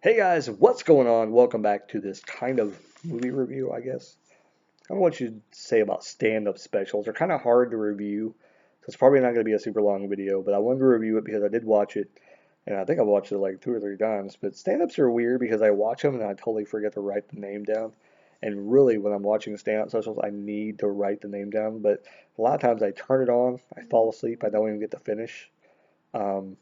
Hey guys, what's going on? Welcome back to this kind of movie review, I guess. I don't know what you'd say about stand-up specials. They're kind of hard to review, so it's probably not going to be a super long video, but I wanted to review it because I did watch it, and I think I've watched it like 2 or 3 times. But stand-ups are weird because I watch them and I totally forget to write the name down. And really, when I'm watching stand-up specials, I need to write the name down. But a lot of times I turn it on, I fall asleep, I don't even get to finish. Um,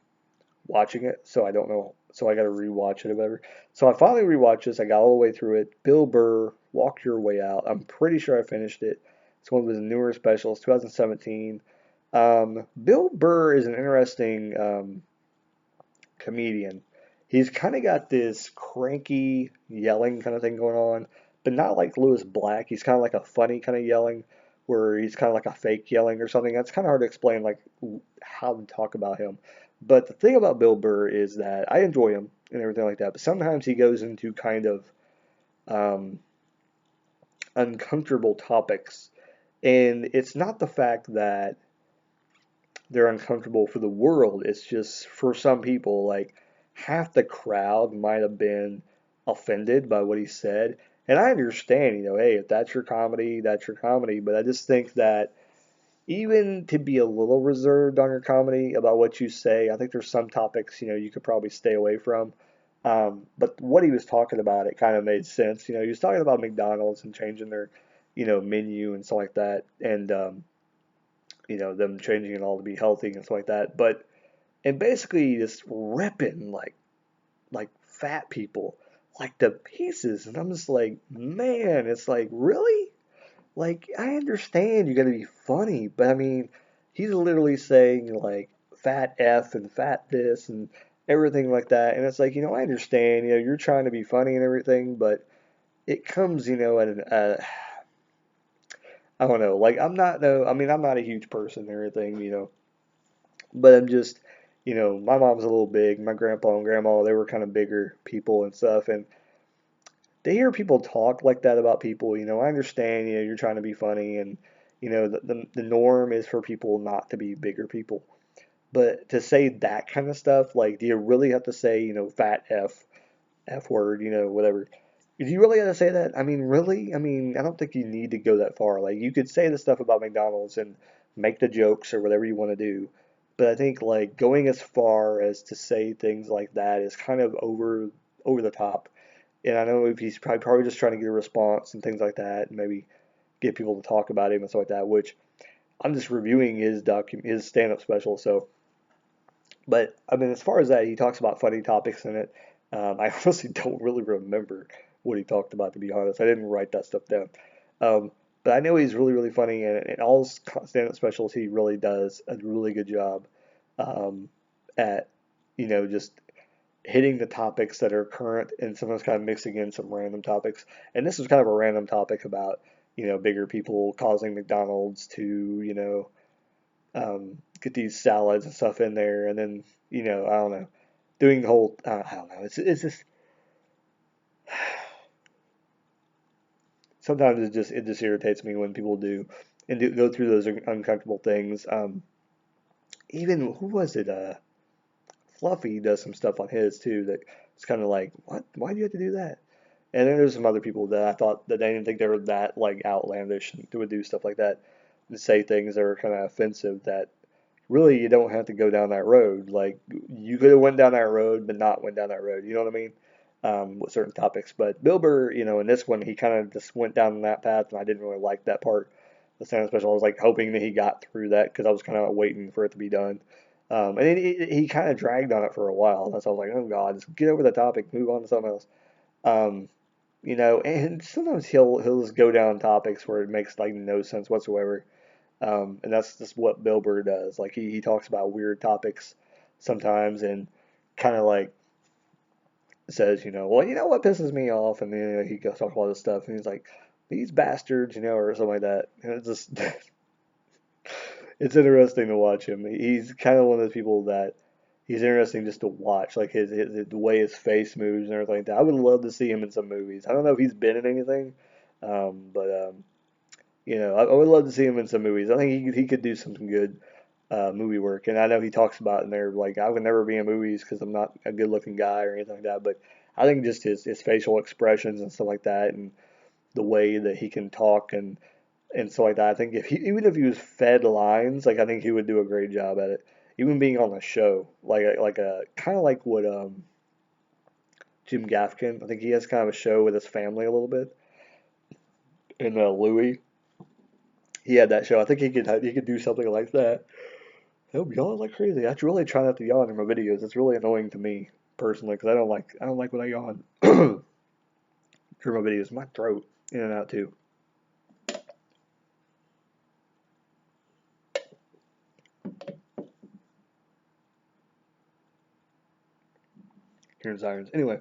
Watching it, so I don't know. So I got to rewatch it or whatever. So I finally rewatched this. I got all the way through it. Bill Burr, Walk Your Way Out. I'm pretty sure I finished it. It's one of his newer specials, 2017. Bill Burr is an interesting comedian. He's kind of got this cranky yelling kind of thing going on, but not like Lewis Black. He's kind of like a funny kind of yelling, where he's kind of like a fake yelling or something. That's kind of hard to explain, like how to talk about him. But the thing about Bill Burr is that I enjoy him and everything like that, but sometimes he goes into kind of um, uncomfortable topics, and it's not the fact that they're uncomfortable for the world. It's just for some people, like half the crowd might have been offended by what he said. And I understand, hey, if that's your comedy, that's your comedy. But I just think that even to be a little reserved on your comedy about what you say, I think there's some topics, you could probably stay away from. But what he was talking about, it kind of made sense. He was talking about McDonald's and changing their, menu and stuff like that. And, them changing it all to be healthy and stuff like that. But and basically just ripping like fat people like to pieces, and I'm just like, man, it's like really, like I understand you got to be funny, but I mean, he's literally saying like fat F and fat this and everything like that, and it's like I understand, you're trying to be funny and everything, but it comes, at an I don't know, like I'm not no, I mean I'm not a huge person and everything, but I'm just, my mom's a little big. My grandpa and grandma, they were kind of bigger people and stuff. And to hear people talk like that about people, I understand, you're trying to be funny and, the norm is for people not to be bigger people. But to say that kind of stuff, like, do you really have to say, fat F word, whatever? Do you really have to say that? I mean, really? I mean, I don't think you need to go that far. Like, you could say the stuff about McDonald's and make the jokes or whatever you want to do. But I think like going as far as to say things like that is kind of over the top. And I know if he's probably just trying to get a response and things like that, and maybe get people to talk about him and stuff like that. Which I'm just reviewing his stand-up special. So, but I mean, as far as that, he talks about funny topics in it. I honestly don't really remember what he talked about, to be honest. I didn't write that stuff down. But I know he's really, really funny, and in all his stand-up specials, he really does a really good job um, at, just hitting the topics that are current and sometimes kind of mixing in some random topics. And this is kind of a random topic about, bigger people causing McDonald's to, get these salads and stuff in there, and then, I don't know, doing the whole, I don't know, it's just sometimes it just irritates me when people do and go through those uncomfortable things. Even who was it? Fluffy does some stuff on his too that it's kind of like, what? Why do you have to do that? And then there's some other people that I thought that I didn't think they were that like outlandish and would do stuff like that and say things that are kind of offensive that really you don't have to go down that road. Like you could have went down that road, but not went down that road. You know what I mean? With certain topics. But Bill Burr, in this one, he kind of just went down that path, and I didn't really like that part. The stand special, I was like hoping that he got through that because I was kind of waiting for it to be done. And then he kind of dragged on it for a while. That's why I was like, oh God, just get over the topic, move on to something else. Um, and sometimes he'll just go down topics where it makes like no sense whatsoever. And that's just what Bill Burr does. Like he talks about weird topics sometimes and kind of like says, well, what pisses me off, and then he goes talk about all this stuff, and he's like, these bastards, or something like that. And it's just it's interesting to watch him. He's kind of one of those people that he's interesting just to watch, like the way his face moves and everything like that. I would love to see him in some movies. I don't know if he's been in anything, but I would love to see him in some movies. I think he could do some good movie work. And I know he talks about in there like I would never be in movies because I'm not a good looking guy or anything like that. But I think just his facial expressions and stuff like that, and the way that he can talk and stuff like that. I think even if he was fed lines, like I think he would do a great job at it. Even being on a show, like a kind of like what Jim Gaffigan. I think he has kind of a show with his family a little bit. And Louis, he had that show. I think he could do something like that. He'll yawn like crazy. I really try not to yawn in my videos. It's really annoying to me personally because I don't like when I yawn through my videos. My throat in and out too. Hearing sirens. Anyway,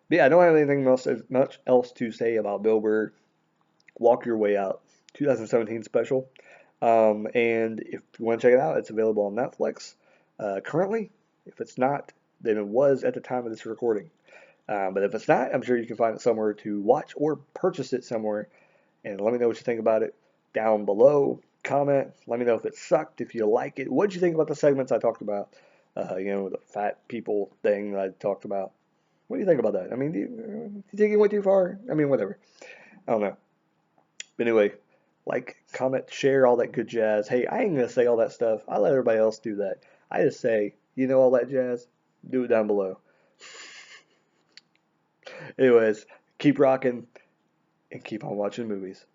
but yeah, I don't have anything much else to say about Bill Burr. Walk Your Way Out, 2017 special. And if you want to check it out, it's available on Netflix currently. If it's not, then it was at the time of this recording. But if it's not, I'm sure you can find it somewhere to watch or purchase it somewhere. And let me know what you think about it down below. Comment. Let me know if it sucked, if you like it. What did you think about the segments I talked about? The fat people thing that I talked about. What do you think about that? I mean, do you think it went too far? I mean, whatever. I don't know. But anyway, like, comment, share, all that good jazz. Hey, I ain't gonna say all that stuff. I let everybody else do that. I just say, all that jazz? Do it down below. Anyways, keep rocking and keep on watching movies.